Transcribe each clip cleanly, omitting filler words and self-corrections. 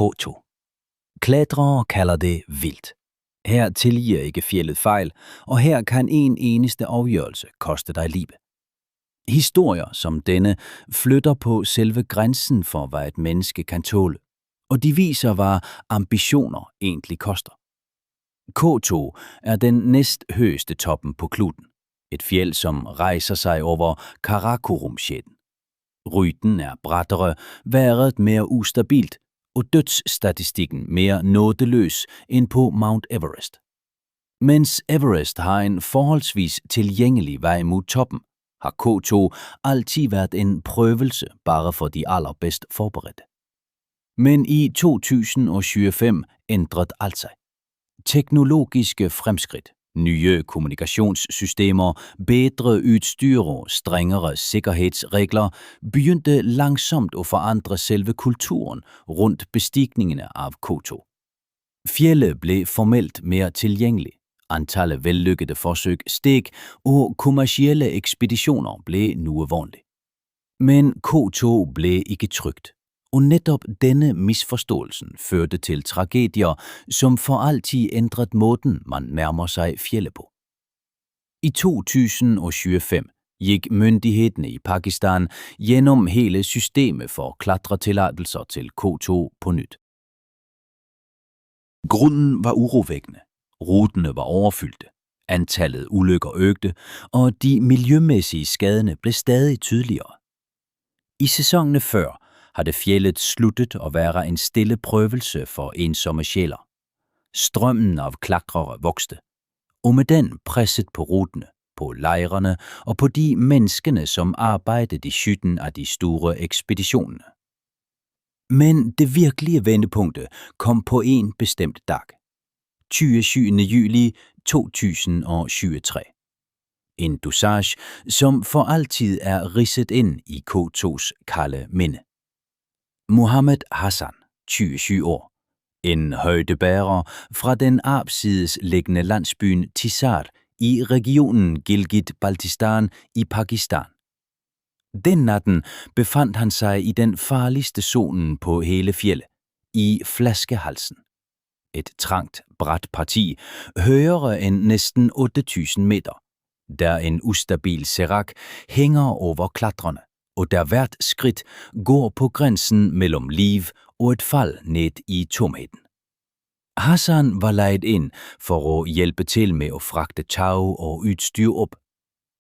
K2. Klatrere kalder det vildt. Her tilgiver ikke fjeldet fejl, og her kan en eneste afgørelse koste dig livet. Historier som denne flytter på selve grænsen for, hvad et menneske kan tåle, og de viser, hvad ambitioner egentlig koster. K2 er den næsthøjeste toppen på kloden. Et fjeld, som rejser sig over Karakorum-sjætten. Ryten er brattere, vejret mere ustabilt, og dødsstatistikken mere nådeløs end på Mount Everest. Mens Everest har en forholdsvis tilgængelig vej mod toppen, har K2 altid været en prøvelse bare for de allerbedst forberedte. Men i 2025 ændrede alt sig. Teknologiske fremskridt, nye kommunikationssystemer, bedre udstyr og strengere sikkerhedsregler begyndte langsomt at forandre selve kulturen rundt bestigningerne af K2. Fjeldet blev formelt mere tilgængelig, antallet vellykkede forsøg steg, og kommercielle ekspeditioner blev nu vanlige. Men K2 blev ikke trygt. Og netop denne misforståelsen førte til tragedier, som for altid ændrede måden, man nærmer sig fjeldet på. I 2025 gik myndighederne i Pakistan gennem hele systemet for klatretilladelser til K2 på nyt. Grunden var urovækkende, ruterne var overfyldte, antallet ulykker øgte, og de miljømæssige skaderne blev stadig tydeligere. I sæsonene før havde fjeldet sluttet at være en stille prøvelse for ensomme sjæler. Strømmen af klatrere vokste, og med den presset på ruterne, på lejrene og på de menneskene, som arbejdede i skytten af de store ekspeditioner. Men det virkelige vendepunkt kom på en bestemt dag. 27. juli 2023. En dosage, som for altid er ridset ind i K2's kalde minde. Mohammed Hassan, 27 år. En højdebærer fra den absides liggende landsbyen Tisar i regionen Gilgit-Baltistan i Pakistan. Den natten befandt han sig i den farligste zonen på hele fjeldet, i Flaskehalsen. Et trangt, brat parti, højere end næsten 8.000 meter, der en ustabil serak hænger over klatrerne, og der hvert skridt går på grænsen mellem liv og et fald ned i tomheden. Hassan var lejet ind for at hjælpe til med at fragte tag og udstyr op.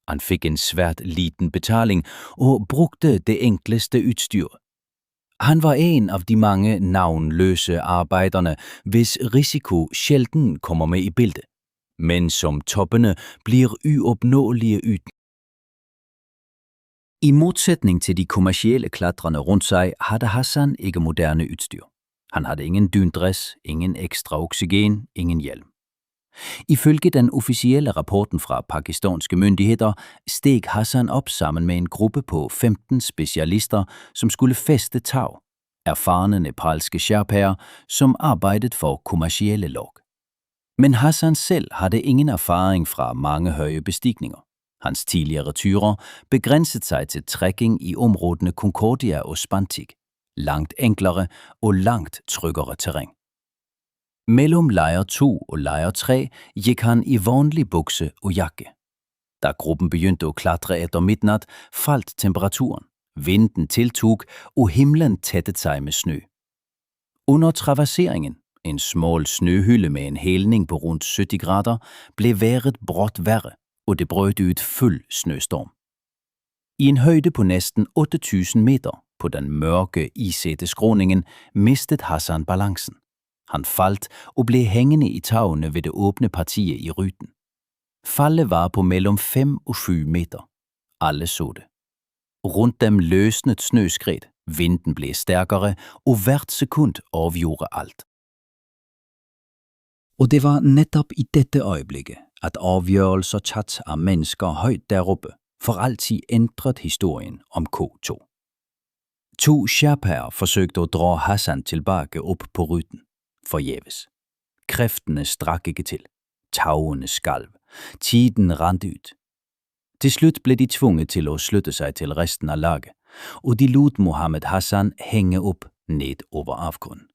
Han fik en svært liten betaling og brugte det enkleste udstyr. Han var en af de mange navnløse arbejderne, hvis risiko sjælden kommer med i billedet, men som toppene bliver uopnåelige uden. I modsætning til de kommercielle klatrerne rundt sig, havde Hassan ikke moderne udstyr. Han havde ingen dyndress, ingen ekstra oxygen, ingen hjelm. Ifølge den officielle rapporten fra pakistanske myndigheder steg Hassan op sammen med en gruppe på 15 specialister, som skulle fæste tag, erfarne nepalske sherpaer, som arbejdede for kommercielle log. Men Hassan selv havde ingen erfaring fra mange høje bestigninger. Hans tidligere turer begrænsede sig til trekking i områdene Concordia og Spantik, langt enklere og langt tryggere terræn. Mellem lejr 2 og lejr 3 gik han i vanlig bukse og jakke. Da gruppen begyndte at klatre efter midnat, faldt temperaturen, vinden tiltog og himlen tættede sig med snø. Under traverseringen, en smal snøhylde med en hældning på rundt 70 grader, blev vejret bråt værre, og det brød ud fuld snøstorm. I en højde på næsten 8.000 meter på den mørke, isætte skråningen mistede Hassan balancen. Han faldt og blev hængende i tagene ved det åbne parti i ryten. Faldet var på mellem 5 og 7 meter. Alle så det. Rundt dem løsnede snøskred, vinden blev stærkere, og hvert sekund afgjorde alt. Og det var netop i dette øjeblikke, at afgørelser taget af mennesker højt deroppe for altid ændrede historien om K2. 2 sherpaer forsøgte at drage Hassan tilbage op på ryten. Forgæves. Kræftene strak ikke til. Tagene skalv. Tiden randt ud. Til slut blev de tvunget til at slutte sig til resten af laget, og de lod Mohammed Hassan hænge op ned over afgrunden.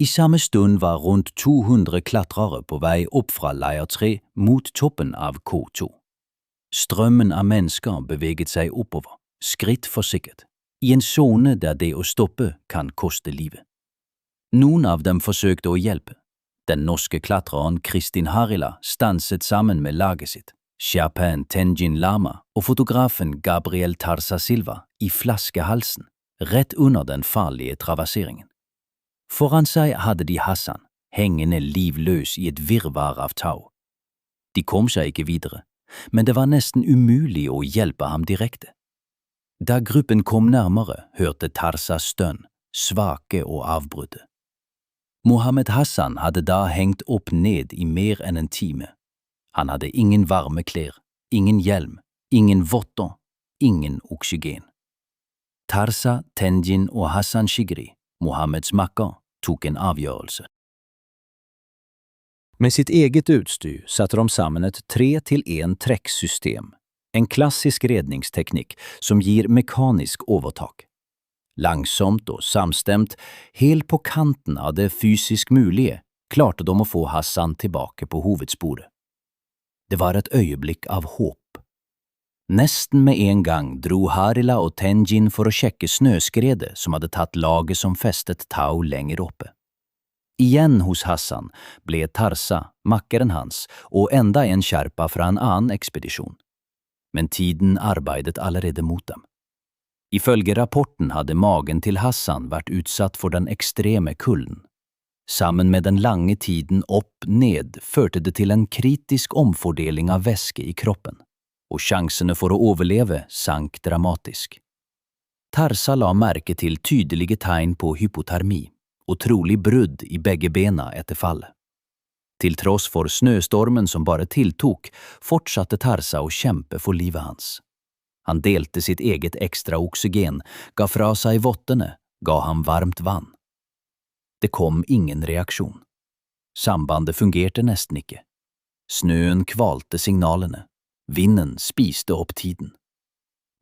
I samme stund var rundt 200 klatrere på vei opp fra leir 3 mot toppen av K2. Strømmen av mennesker beveget seg oppover, skritt for sikkert, i en zone der det å stoppe kan koste livet. Noen av dem forsøkte å hjelpe. Den norske klatreren Kristin Harila stanset sammen med laget sitt, Sherpaen Tenjin Lama og fotografen Gabriel Tarsa Silva i flaskehalsen, rett under den farlige traverseringen. Foran seg hadde de Hassan, hengende livløs i et virvar av tau. De kom seg ikke videre, men det var nesten umulig å hjelpe ham direkte. Da gruppen kom nærmere, hørte Tarsa stønn, svake og avbrudte. Mohammed Hassan hadde da hengt opp ned i mer enn en time. Han hadde ingen varme klær, ingen hjelm, ingen votter, ingen oksygen. Tarsa, Tenjin og Hassan Shigri, Mohammeds makker, tok en avgjørelse. Med sitt eget utstyr satte de sammen et 3-1 trekksystem, en klassisk redningsteknikk som gir mekanisk overtak. Langsomt og samstemt, helt på kanten av det fysisk mulige, klarte de å få Hassan tilbake på hovedsporet. Det var et øyeblikk av håp. Nesten med en gang dro Harila og Tenjin for å sjekke snøskredet som hadde tatt laget som festet tau lenger oppe. Igjen hos Hassan ble Tarsa, makkeren hans, og enda en sherpa fra en annen ekspedisjon. Men tiden arbeidet allerede mot dem. Ifølge rapporten hadde magen til Hassan vært utsatt for den ekstreme kulden. Sammen med den lange tiden opp-ned førte det til en kritisk omfordeling av væske i kroppen, og sjansene for å overleve sank dramatisk. Tarsa la merke til tydelige tegn på hypotermi, og trolig brudd i begge bena etter fallet. Til tross for snøstormen som bare tiltok, fortsatte Tarsa å kjempe for livet hans. Han delte sitt eget ekstra oksygen, ga fra seg vottene, ga ham varmt vann. Det kom ingen reaksjon. Sambandet fungerte nesten ikke. Snøen kvalte signalene. Vinden spiste opp tiden.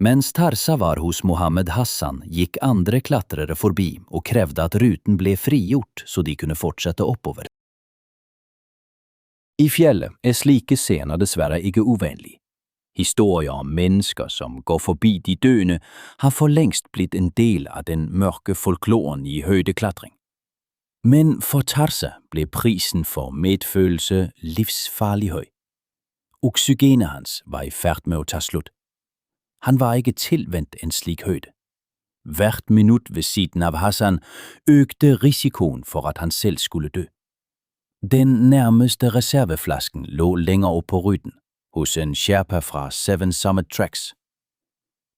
Mens Tarsa var hos Mohammed Hassan, gikk andre klatrere forbi og krevde at ruten ble frigjort så de kunne fortsette oppover. I fjellet slike scener dessverre ikke uvanlig. Historier om mennesker som går forbi de døende har for lengst blitt en del av den mørke folkloren i høydeklatring. Men for Tarsa ble prisen for medfølelse livsfarlig høy. Oksygenet hans var i ferd med å ta slutt. Han var ikke tilvendt en slik høyde. Hvert minutt ved siden av Hassan økte risikoen for at han selv skulle dø. Den nærmeste reserveflasken lå lenger opp på ruten, hos en sherpa fra Seven Summit Treks.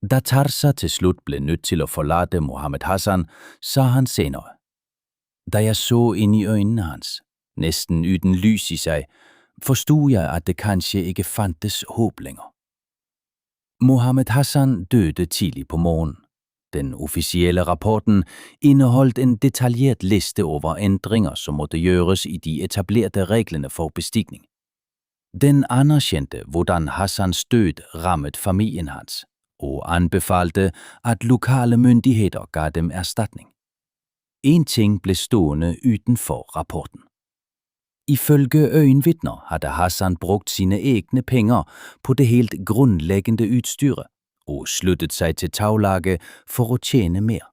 Da Tarsa til slutt ble nødt til å forlate Mohammed Hassan, sa han senere: Da jeg så inn i øynene hans, nesten uten lys i seg, forstod jeg at det kanskje ikke fantes håp lenger. Mohammed Hassan døde tidlig på morgenen. Den offisielle rapporten inneholdt en detaljert liste over endringer som måtte gjøres i de etablerte reglene for bestigning. Den anerkjente hvordan Hassans død rammet familien hans, og anbefalte at lokale myndigheter ga dem erstatning. En ting ble stående utenfor rapporten. Ifølge øyenvitner hadde Hassan brukt sine egne penger på det helt grunnleggende utstyret og sluttet seg til taulaget for å tjene mer.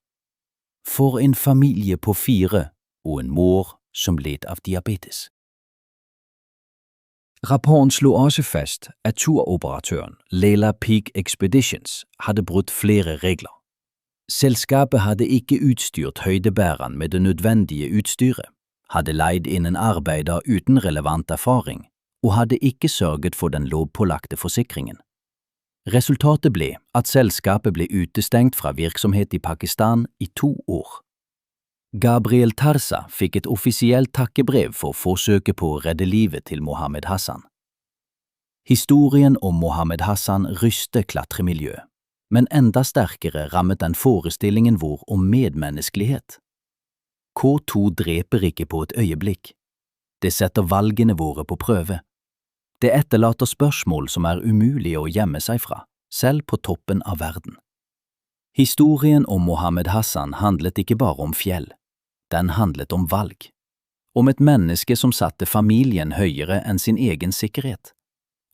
For en familie på 4 og en mor som led av diabetes. Rapporten slo også fast at turoperatøren Lela Peak Expeditions hadde brutt flere regler. Selskapet hadde ikke utstyrt høydebæreren med det nødvendige utstyret, hadde leid inn en arbeider uten relevant erfaring og hadde ikke sørget for den lovpålagte forsikringen. Resultatet ble at selskapet ble utestengt fra virksomhet i Pakistan i 2 år. Gabriel Tarsa fikk et offisielt takkebrev for forsøket på å redde livet til Mohammed Hassan. Historien om Mohammed Hassan ryster klatremiljøet, men enda sterkere rammet den forestillingen vår om medmenneskelighet. K2 dreper ikke på et øyeblikk. Det setter valgene våre på prøve. Det etterlater spørsmål som er umulige å gjemme seg fra, selv på toppen av verden. Historien om Mohammed Hassan handlet ikke bare om fjell. Den handlet om valg, Om et menneske som satte familien høyere enn sin egen sikkerhet.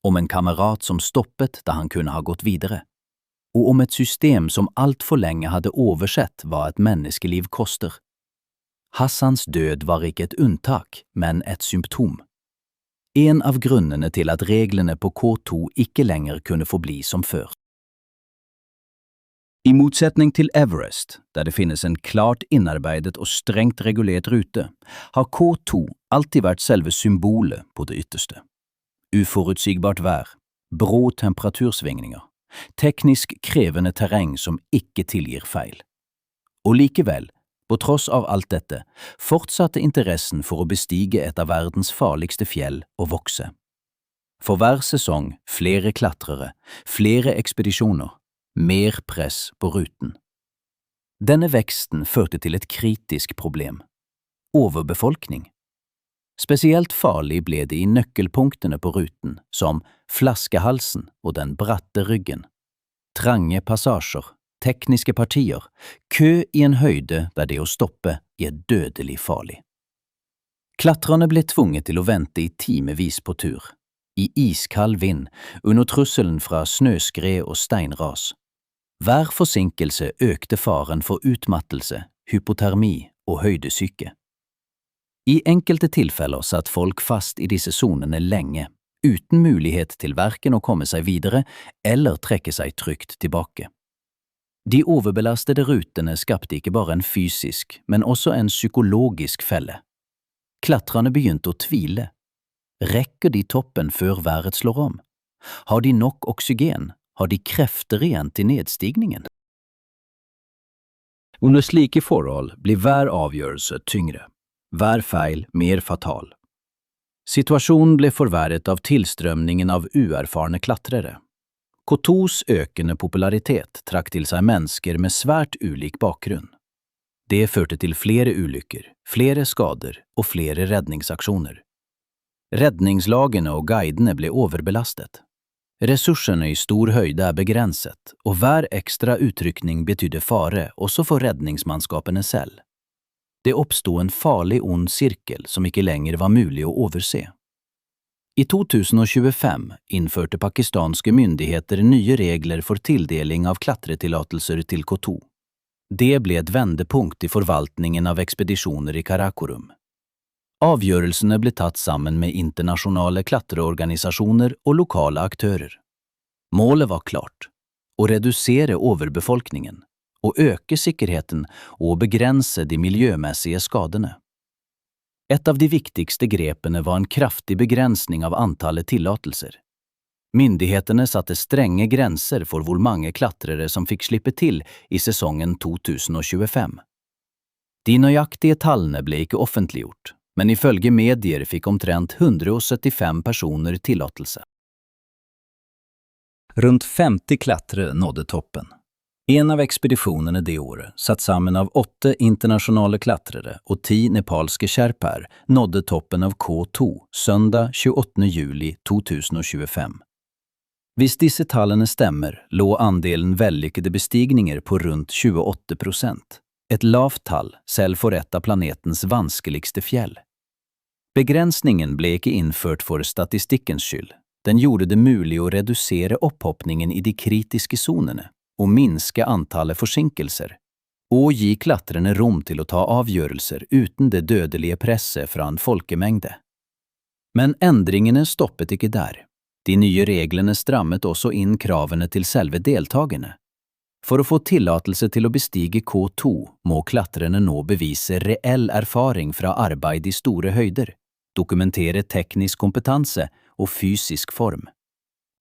Om en kamerat som stoppet da han kunne ha gått videre. Og om et system som alt for lenge hadde oversett hva et menneskeliv koster. Hassans død var ikke et unntak, men et symptom. En av grunnene til at reglene på K2 ikke lenger kunne forbli som før. I motsetning til Everest, der det finnes en klart innarbeidet og strengt regulert rute, har K2 alltid vært selve symbolet på det ytterste. Uforutsigbart vær, brå temperatursvingninger, teknisk krevende terreng som ikke tilgir feil. Og likevel, på tross av alt dette, fortsatte interessen for å bestige et av verdens farligste fjell å vokse. For hver sesong flere klatrere, flere ekspedisjoner, mer press på ruten. Denne veksten førte til et kritisk problem. Overbefolkning. Spesielt farlig ble det i nøkkelpunktene på ruten, som flaskehalsen og den bratte ryggen. Trange passasjer, tekniske partier, kø i en høyde der det å stoppe er dødelig farlig. Klatrerne ble tvunget til å vente i timevis på tur, i iskald vind, under trusselen fra snøskred og steinras. Hver forsinkelse økte faren for utmattelse, hypotermi og høydesyke. I enkelte tilfeller satt folk fast i disse sonene lenge, uten mulighet til hverken å komme seg videre eller trekke seg trygt tilbake. De overbelastede rutene skapte ikke bare en fysisk, men også en psykologisk felle. Klatrerne begynte å tvile. Rekker de toppen før været slår om? Har de nok oksygen? Har de krefter igjen til nedstigningen? Under slike forhold blir hver avgjørelse tyngre, hver feil mer fatal. Situasjonen ble forverret av tilstrømningen av uerfarne klatrere. K2s økende popularitet trakk til seg mennesker med svært ulik bakgrunn. Det førte til flere ulykker, flere skader og flere redningsaksjoner. Redningslagene og guidene ble overbelastet. Ressursene i stor høyde er begrenset, og hver ekstra utrykning betydde fare også for redningsmannskapene selv. Det oppstod en farlig ond sirkel som ikke lenger var mulig å overse. I 2025 innførte pakistanske myndigheter nye regler for tildeling av klatretillatelser til K2. Det ble et vendepunkt i forvaltningen av ekspedisjoner i Karakorum. Avgjørelsene ble tatt sammen med internasjonale klatreorganisasjoner og lokale aktører. Målet var klart: å redusere overbefolkningen, å øke sikkerheten og begrense de miljømessige skadene. Et av de viktigste grepene var en kraftig begrensning av antallet tillatelser. Myndighetene satte strenge grenser for hvor mange klatrere som fikk slippe til i sesongen 2025. De nøyaktige tallene ble ikke offentliggjort, men ifølge medier fikk omtrent 175 personer tillatelse. Rundt 50 klatrere nådde toppen. En av ekspedisjonene det året, satt sammen av 8 internasjonale klatrere og 10 nepalske sherpaer, nådde toppen av K2 søndag 28. juli 2025. Hvis disse tallene stemmer, lå andelen vellykkede bestigninger på rundt 28%, et lavt tall selv for et av planetens vanskeligste fjell. Begrensningen ble ikke innført for statistikkens skyld. Den gjorde det mulig å redusere opphoppningen i de kritiske sonene, og minske antallet forsinkelser, og gi klatrerne rom til å ta avgjørelser uten det dødelige presset fra en folkemengde. Men endringene stoppet ikke der. De nye reglene strammet også inn kravene til selve deltagerne. For å få tillatelse til å bestige K2 må klatrerne nå bevise reell erfaring fra arbeid i store høyder, dokumentere teknisk kompetanse og fysisk form.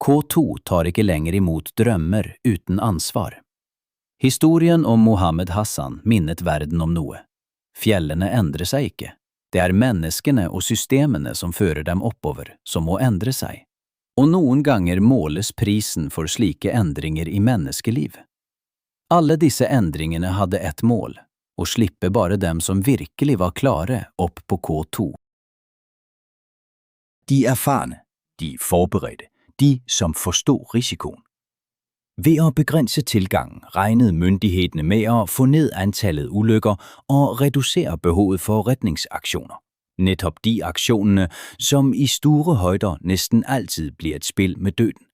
K2 tar ikke lenger imot drømmer uten ansvar. Historien om Mohammed Hassan minnet verden om noe. Fjellene endrer seg ikke. Det er menneskene og systemene som fører dem oppover, som må endre seg. Og noen ganger måles prisen for slike endringer i menneskeliv. Alle disse endringene hadde ett mål: å slippe bare dem som virkelig var klare opp på K2. De erfarne, de forberedte, de som forstod risikoen. Ved å begrense tilgangen regnede myndighetene med å få ned antallet ulykker og redusere behovet for redningsaksjoner. Netop de aktionerne, som i store højder næsten altid bliver et spil med døden.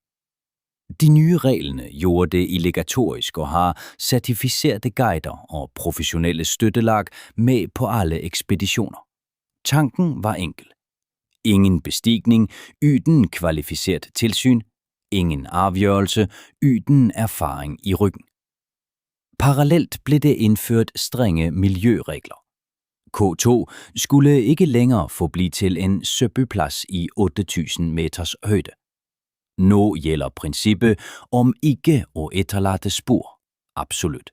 De nye reglene gjorde det obligatorisk og har certificerede guider og professionelle støttelag med på alle ekspeditioner. Tanken var enkel. Ingen bestigning uden kvalificeret tilsyn, ingen afgørelse uden erfaring i ryggen. Parallelt blev det indført strenge miljøregler. K2 skulle ikke længere forblive til en søppeplads i 8.000 meters højde. Nu gælder princippet om ikke at efterlade spor. Absolut.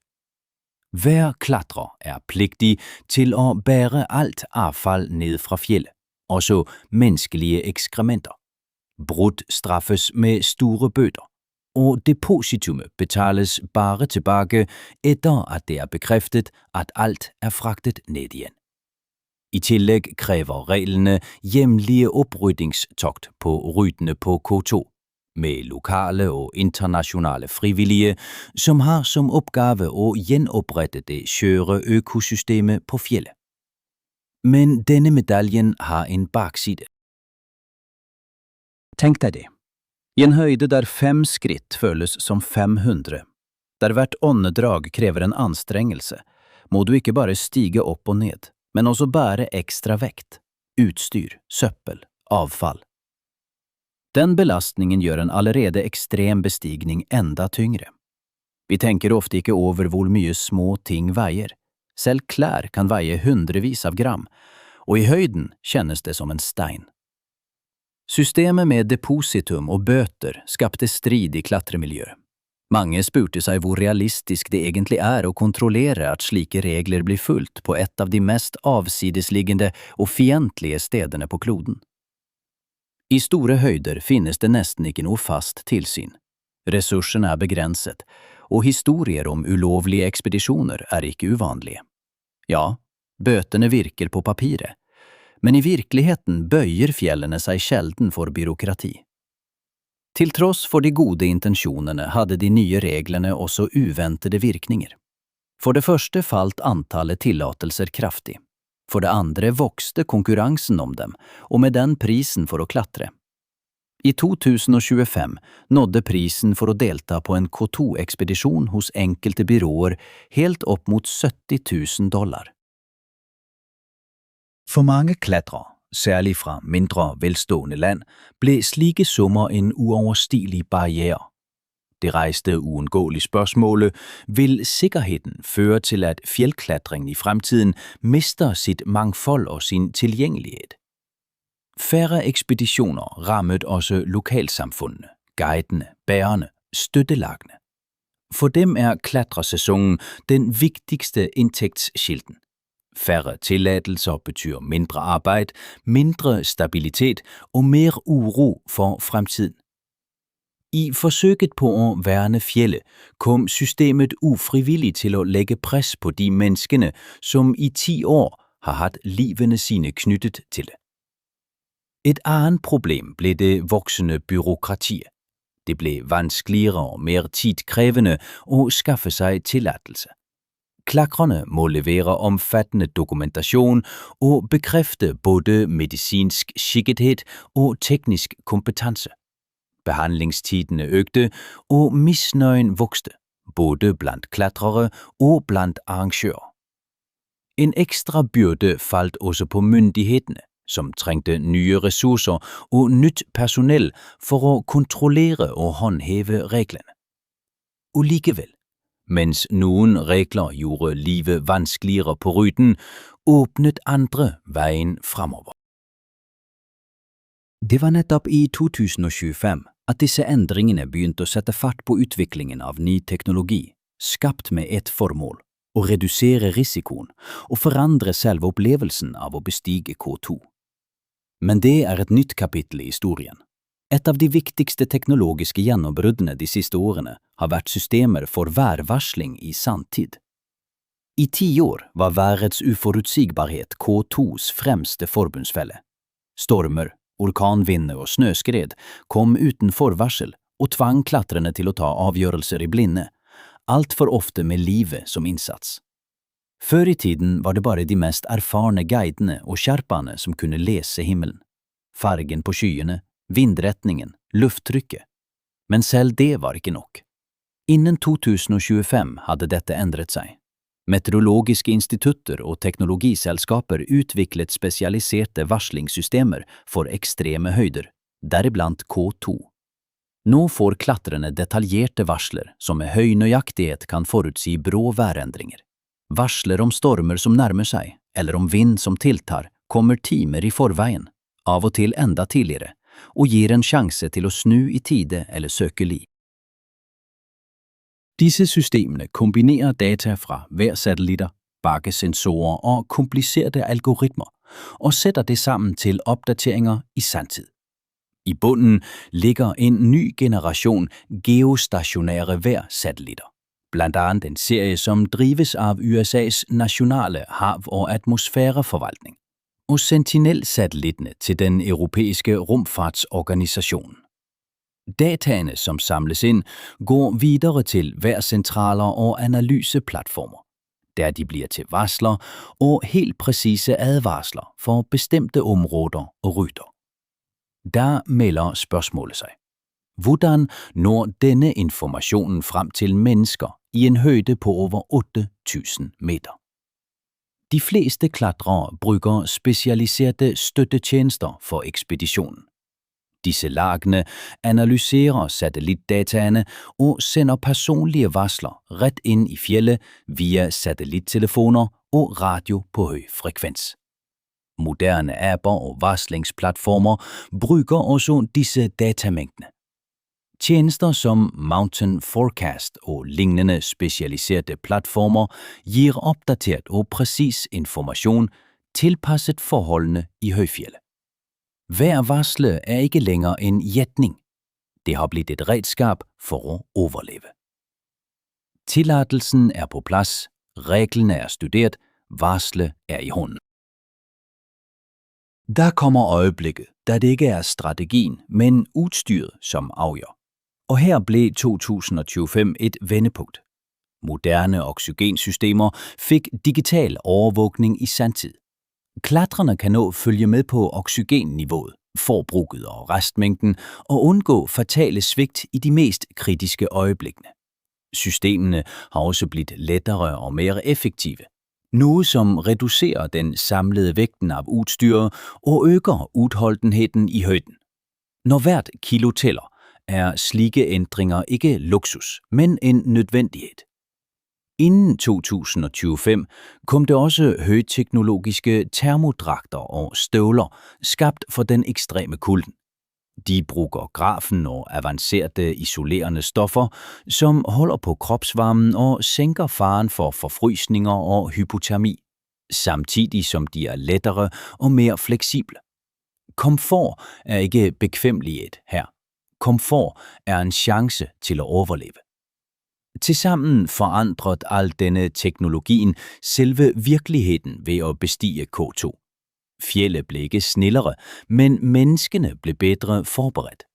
Hver klatrer er pligtig til at bære alt affald ned fra fjeldet, også menneskelige ekskrementer. Brud straffes med store bøder, og depositumet betales bare tilbage, efter at det er bekræftet, at alt er fragtet ned igen. I tillæg kræver reglene hjemlige oprydningstogt på rutene på K2, med lokale og internationale frivillige, som har som opgave at genoprette det skøre økosystemet på fjellet. Men denne medaljen har en bakside. Tenk deg det. I en høyde der 5 skritt føles som 500, der hvert åndedrag krever en anstrengelse, må du ikke bare stige opp og ned, men også bære ekstra vekt, utstyr, søppel, avfall. Den belastningen gjør en allerede ekstrem bestigning enda tyngre. Vi tenker ofte ikke over hvor mye små ting veier. Selv klær kan veie hundrevis av gram, og i høyden kjennes det som en stein. Systemet med depositum og bøter skapte strid i klatremiljøet. Mange spurte seg hvor realistisk det egentlig er å kontrollere at slike regler blir fulgt på et av de mest avsidesliggende og fiendtlige stedene på kloden. I store høyder finnes det nesten ikke noe fast tilsyn. Ressursene er begrenset, og historier om ulovlige ekspedisjoner er ikke uvanlige. Ja, bøtene virker på papiret, men i virkeligheten bøyer fjellene seg sjelden for byråkrati. Til tross for de gode intensjonene hadde de nye reglene også uventede virkninger. For det første falt antallet tillatelser kraftig. For det andre vokste konkurransen om dem, og med den prisen for å klatre. I 2025 nådde prisen for å delta på en K2-ekspedisjon hos enkelte byråer helt opp mot $70,000. For mange klatrere, særlig fra mindre velstående land, ble slike summer en uoverstigelig barriere. Det rejste uundgåeligt spørgsmålet, vil sikkerheden føre til, at fjeldklatringen i fremtiden mister sit mangfold og sin tilgængelighed? Færre ekspeditioner rammet også lokalsamfundene, guidene, bærerne, støttelagene. For dem er klatresæsonen den vigtigste indtægtskilden. Færre tilladelser betyder mindre arbejde, mindre stabilitet og mere uro for fremtiden. I forsøget på at værne fjelle kom systemet ufrivilligt til at lægge pres på de menneskene, som i 10 år har haft livene sine knyttet til det. Et andet problem blev det voksende byråkrati. Det blev vanskeligere og mere tidkrævende at skaffe sig tilladelse. Klatrerne må levere omfattende dokumentation og bekræfte både medicinsk skikkethed og teknisk kompetence. Behandlingstidene øgte, og misnøjen vokste, både blandt klatrere og blandt arrangører. En ekstra byrde faldt også på myndighederne, som trængte nye ressourcer og nyt personel for at kontrollere og håndhæve reglerne. Og likevel, mens nogle regler gjorde livet vanskeligere på ruten, åbnet andre vejen fremover. Det var nettopp i 2025 at disse endringene begynte å sette fart på utviklingen av ny teknologi, skapt med et formål, å redusere risikoen og forandre selve opplevelsen av å bestige K2. Men det er et nytt kapittel i historien. Et av de viktigste teknologiske gjennombruddene de siste årene har vært systemer for værvarsling i sanntid. I 10 år var værets uforutsigbarhet K2s fremste forbundsfelle. Stormer, orkanvinder og snøskred kom uten forvarsel og tvang klatrerne til å ta avgjørelser i blinde, alt for ofte med livet som innsats. Før i tiden var det bare de mest erfarne guidene og sherpaene som kunne lese himmelen. Fargen på skyene, vindretningen, lufttrykket. Men selv det var ikke nok. Innen 2025 hadde dette endret seg. Meteorologiske institutter og teknologiselskaper utviklet spesialiserte varslingssystemer for ekstreme høyder, deriblant K2. Nå får klatrerne detaljerte varsler som med høy nøyaktighet kan forutsi brå værendringer. Varsler om stormer som nærmer seg, eller om vind som tiltar, kommer timer i forveien, av og til enda tidligere, og gir en sjanse til å snu i tide eller søke ly. Disse systemene kombinerer data fra værsatellitter, bakkesensorer og kompliserte algoritmer, og sætter det sammen til opdateringer i sanntid. I bunden ligger en ny generation geostationære værsatellitter, blandt andet en serie som drives av USA's nasjonale hav- og atmosfæreforvaltning, og Sentinel-satellittene til den europæiske rumfartsorganisationen. Dataene, som samles inn, går videre til værsentraler og analyseplatformer, der de blir til varsler og helt præcise advarsler for bestemte områder og ruter. Der melder spørsmålet seg. Hvordan når denne informasjonen frem til mennesker i en høyde på over 8000 meter? De fleste klatrere bruker spesialiserte støttetjenester for ekspedisjonen. Disse lagene analyserer satellittdataene og sender personlige varsler rett inn i fjellet via satellittelefoner og radio på høy frekvens. Moderne apper og varslingsplattformer bruker også disse datamengdene. Tjenester som Mountain Forecast og lignende spesialiserte plattformer gir oppdatert og presis informasjon tilpasset forholdene i høyfjellet. Værvarslet er ikke lenger en gjetning. Det har blitt et redskap for å overleve. Tillatelsen er på plass, reglene er studert, varslet er i hånden. Der kommer øyeblikket, da det ikke er strategien, men utstyret som avgjør. Og her ble 2025 et vendepunkt. Moderne oksygensystemer fikk digital overvåkning i sanntid. Klatrerne kan nå følge med på oksygennivået, forbruket og restmængden og undgå fatale svikt i de mest kritiske øjeblikkene. Systemene har også blitt lettere og mer effektive, noe som reduserer den samlede vekten av utstyret og øker utholdenheten i høyden. Når hvert kilo tæller, er slike ændringer ikke luksus, men en nødvendighet. Innen 2025 kom det også høyteknologiske termodrakter og støvler skabt for den ekstreme kulden. De bruger grafen og avanserte isolerende stoffer, som holder på kroppsvarmen og sænker faren for forfrysninger og hypotermi, samtidig som de er lettere og mer fleksible. Komfort er ikke bekvemmelighed her. Komfort er en chance til å overleve. Tilsammen forandret all denne teknologien selve virkeligheten ved å bestige K2. Fjellet ble ikke snillere, men menneskene ble bedre forberedt.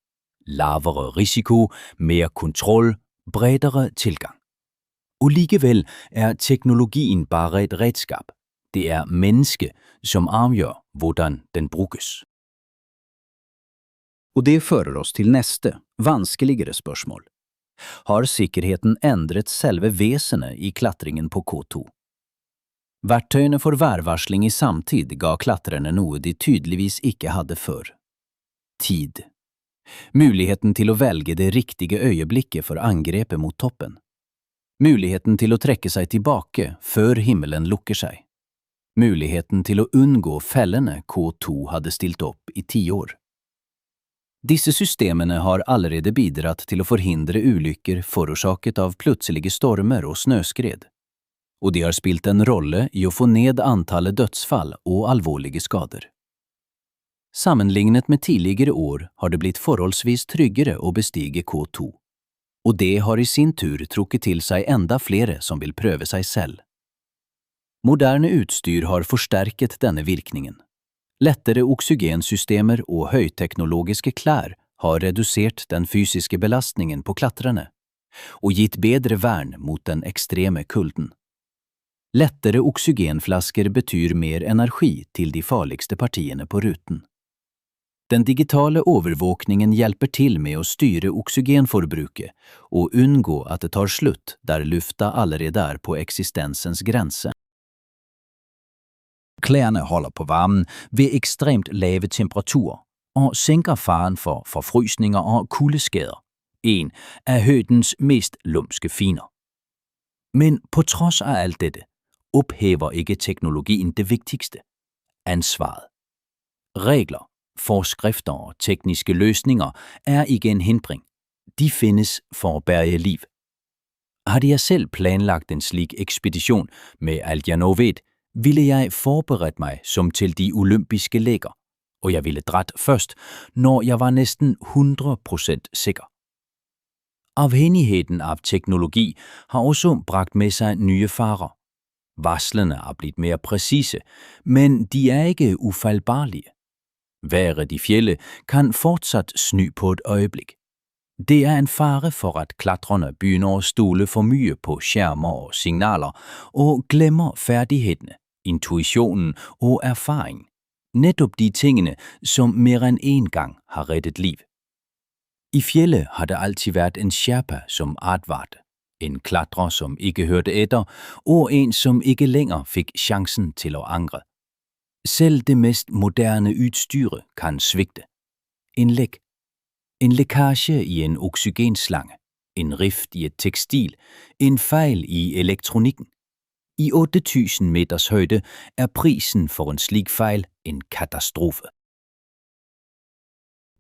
Lavere risiko, mer kontroll, bredere tilgang. Og likevel er teknologien bare et redskap. Det er mennesket som avgjør hvordan den brukes. Og det fører oss til neste, vanskeligere spørsmål. Har sikkerheten endret selve vesenet i klatringen på K2? Verktøyene for værvarsling i samtid ga klatrerne noe de tydeligvis ikke hadde før. Tid. Muligheten til å velge det riktige øyeblikket for angrepet mot toppen. Muligheten til å trekke seg tilbake før himmelen lukker seg. Muligheten til å unngå fellene K2 hadde stilt opp i 10 år. Disse systemene har allerede bidratt til å forhindre ulykker forårsaket av plutselige stormer og snøskred, og de har spilt en rolle i å få ned antallet dødsfall og alvorlige skader. Sammenlignet med tidligere år har det blitt forholdsvis tryggere å bestige K2, og det har i sin tur trukket til seg enda flere som vil prøve seg selv. Moderne utstyr har forsterket denne virkningen. Lettere oksygensystemer og høyteknologiske klær har redusert den fysiske belastningen på klatrerne og gitt bedre vern mot den ekstreme kulden. Lettere oksygenflasker betyr mer energi til de farligste partiene på ruten. Den digitale overvåkningen hjelper til med å styre oksygenforbruket og unngå at det tar slutt der lufta allerede er på eksistensens grense. Klærne holder på varmen ved ekstremt lave temperaturer og sænker faren for forfrysninger og kuldeskader, en af høydens mest lumske fiender. Men på trods af alt dette ophæver ikke teknologien det vigtigste, ansvaret. Regler, forskrifter og tekniske løsninger er ikke en hindring. De findes for at berge liv. Hadde jeg selv planlagt en slik ekspedition med Aljanowet, ville jeg forberedt mig som til de olympiske leker, og jeg ville dratt først, når jeg var næsten 100% sikker. Afhængigheden af teknologi har også bragt med sig nye farer. Varslene er blitt mere præcise, men de er ikke ufejlbarlige. Vejret i fjellet kan fortsat sny på et øjeblik. Det er en fare for at klatrerne begynner at stole for mye på skærmer og signaler og glemmer færdighedene, intuitionen og erfaring. Netop de tingene, som mere end en gang har reddet liv. I fjellet har det altid været en sherpa som advarte, en klatrer som ikke hørte etter, og en som ikke længere fik chancen til at angre. Selv det mest moderne udstyre kan svigte. En læk. En lækage i en oxygenslange, en rift i et tekstil, en fejl i elektronikken. I 8000 meters højde er prisen for en slik fejl en katastrofe.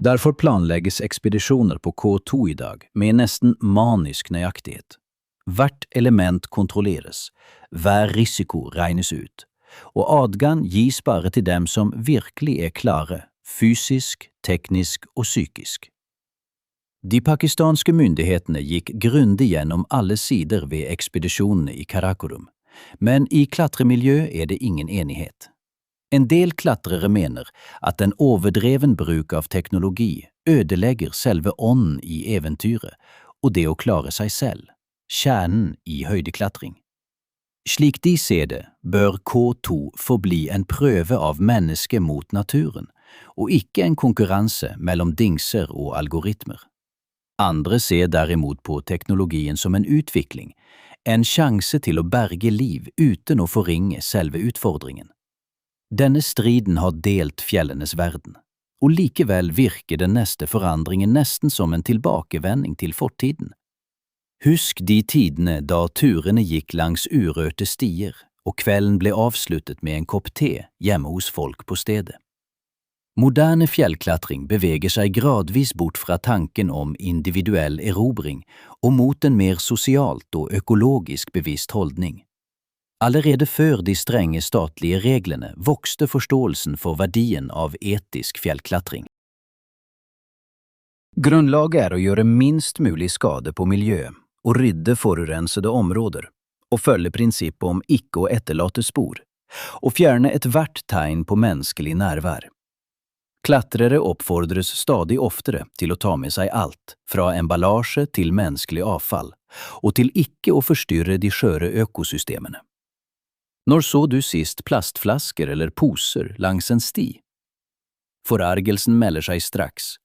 Derfor planlegges ekspedisjoner på K2 i dag med nesten manisk nøyaktighet. Hvert element kontrolleres, hver risiko regnes ut, og adgang gis bare til dem som virkelig er klare, fysisk, teknisk og psykisk. De pakistanske myndighetene gikk grundig gjennom alle sider ved ekspedisjonene i Karakorum, men i klatremiljø er det ingen enighet. En del klatrere mener at en overdreven bruk av teknologi ødelegger selve ånden i eventyret og det å klare seg selv, kjernen i høydeklatring. Slik de ser det, bør K2 forbli en prøve av mennesket mot naturen, og ikke en konkurranse mellom dingser og algoritmer. Andre ser derimot på teknologien som en utvikling, en sjanse til å berge liv uten å forringe selve utfordringen. Denne striden har delt fjellenes verden, og likevel virker den neste forandringen nesten som en tilbakevending til fortiden. Husk de tidene da turene gikk langs urørte stier, og kvelden ble avsluttet med en kopp te hjemme hos folk på stedet. Moderne fjellklatring beveger seg gradvis bort fra tanken om individuell erobring og mot en mer sosialt og økologisk bevisst holdning. Allerede før de strenge statlige reglene vokste forståelsen for verdien av etisk fjellklatring. Grunnlaget er å gjøre minst mulig skade på miljøet og rydde forurensede områder, og følge prinsippet om ikke å etterlate spor, og fjerne ethvert tegn på menneskelig nærvær. Klatrere oppfordres stadig oftere til å ta med seg alt, fra emballasje til menneskelig avfall, og til ikke å forstyrre de skjøre økosystemene. Når så du sist plastflasker eller poser langs en sti? Forargelsen melder seg straks,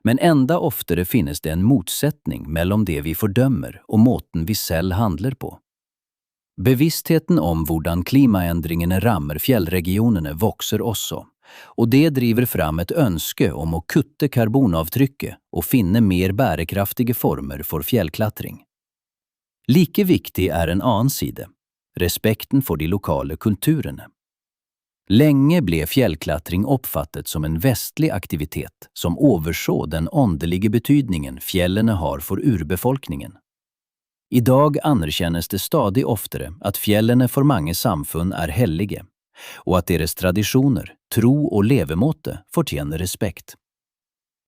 men enda oftere finnes det en motsetning mellom det vi fordømmer og måten vi selv handler på. Bevisstheten om hvordan klimaendringene rammer fjellregionene vokser også, og det driver fram et ønske om å kutte karbonavtrykket og finne mer bærekraftige former for fjellklatring. Like viktig er en annen side, respekten for de lokale kulturene. Lenge ble fjellklatring oppfattet som en vestlig aktivitet som overså den åndelige betydningen fjellene har for urbefolkningen. I dag anerkjennes det stadig oftere at fjellene for mange samfunn er hellige, og at deres tradisjoner, tro og levemåte fortjener respekt.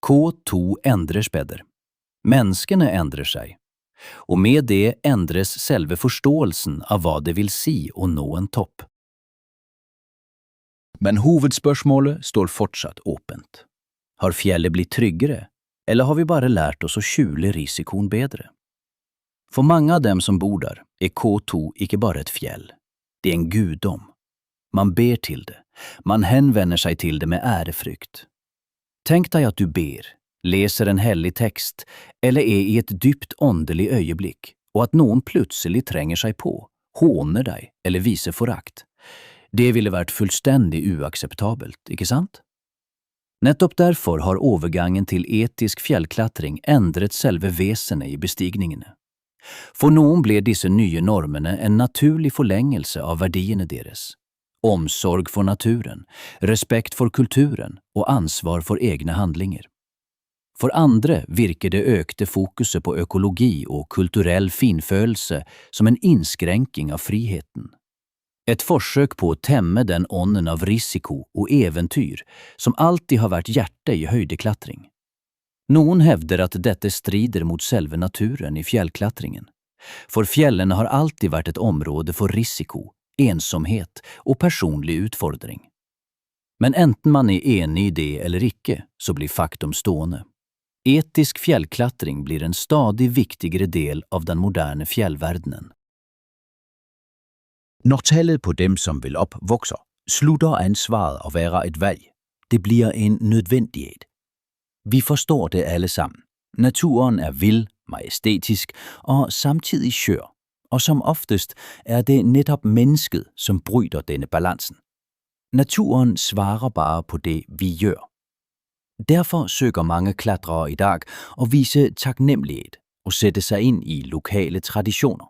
K2 endrer speder. Menneskene endrer seg, og med det endres selve forståelsen av hva det vil si å nå en topp. Men hovedspørsmålet står fortsatt åpent. Har fjellet blitt tryggere, eller har vi bare lært oss å skjule risikoen bedre? For mange av dem som bor der er K2 ikke bare et fjell. Det är en gudom. Man ber till det. Man hänvänder sig till det med ärefrykt. Tänk dig att du ber, läser en helig text eller är i ett dypt åndelig öjeblick och att någon plötsligt tränger sig på, håner dig eller visar forakt. Det ville vært fullständigt uacceptabelt, ikke sant? Nettopp derfor har overgangen til etisk fjellklatring endret selve vesenet i bestigningene. For noen ble disse nye normene en naturlig forlengelse av verdiene deres. Omsorg for naturen, respekt for kulturen og ansvar for egne handlinger. For andre virker det økte fokuset på økologi og kulturell finfølelse som en innskrenking av friheten. Et forsøk på å temme den ånden av risiko og eventyr som alltid har vært hjertet i høydeklatring. Noen hevder at dette strider mot selve naturen i fjellklatringen. For fjellene har alltid vært et område for risiko, ensomhet og personlig utfordring. Men enten man er enig i det eller ikke, så blir faktum stående. Etisk fjellklatring blir en stadig viktigere del av den moderne fjellverdenen. Når tallet på dem, som vil op, vokser, slutter ansvaret at være et valg. Det bliver en nødvendighed. Vi forstår det alle sammen. Naturen er vild, majestætisk og samtidig skør, og som oftest er det netop mennesket, som bryder denne balancen. Naturen svarer bare på det, vi gør. Derfor søger mange klatrere i dag at vise taknemmelighed og sætte sig ind i lokale traditioner,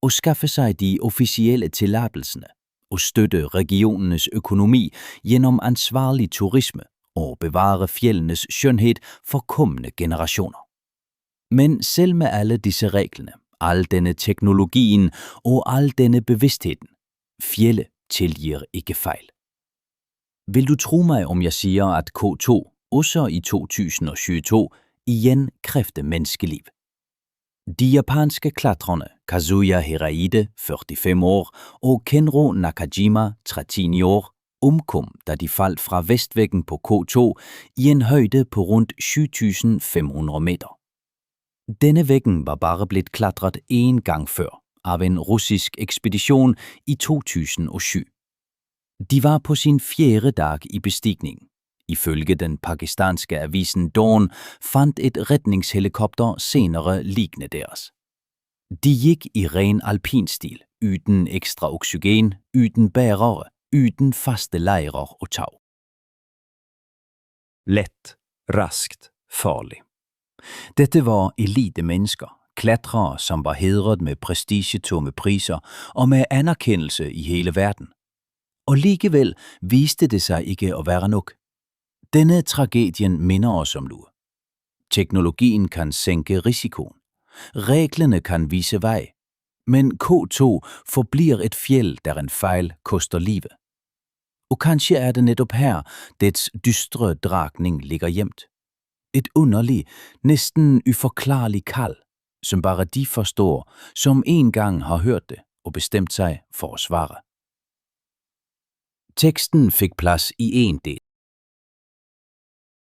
og skaffe sig de officielle tilladelser og støtte regionernes økonomi gennem ansvarlig turisme og bevare fjellenes skønhed for kommende generationer. Men selv med alle disse reglerne, al denne teknologien og al denne bevidstheden, fjelle tilgiver ikke fejl. Vil du tro mig, om jeg siger, at K2 også i 2022 igen kræfte menneskeliv? De japanske klatrerne Kazuya Hiraide, 45 år, og Kenro Nakajima, 13 år, omkom, da de faldt fra vestvæggen på K2 i en højde på rundt 7.500 meter. Denne væggen var bare blevet klatret en gang før af en russisk ekspedition i 2007. De var på sin 4. dag i bestigning. Ifølge den pakistanske avisen Dawn fandt et redningshelikopter senere liggende deres. De gik i ren alpinstil, uden ekstra oxygen, uden bærere, uden faste lejrer og tag. Lätt, raskt, farlig. Dette var elitemennesker, klatrere, som var hedret med prestigetunge priser og med anerkendelse i hele verden. Og likevel viste det sig ikke at være nok. Denne tragedien minder os om noget. Teknologien kan sænke risikoen. Reglerne kan vise vej. Men K2 forbliver et fjeld, der en fejl koster livet. Og kanskje er det netop her, dets dystre dragning ligger gemt. Et underligt, næsten uforklarligt kald, som bare de forstår, som en gang har hørt det og bestemt sig for at svare. Teksten fik plads i en del.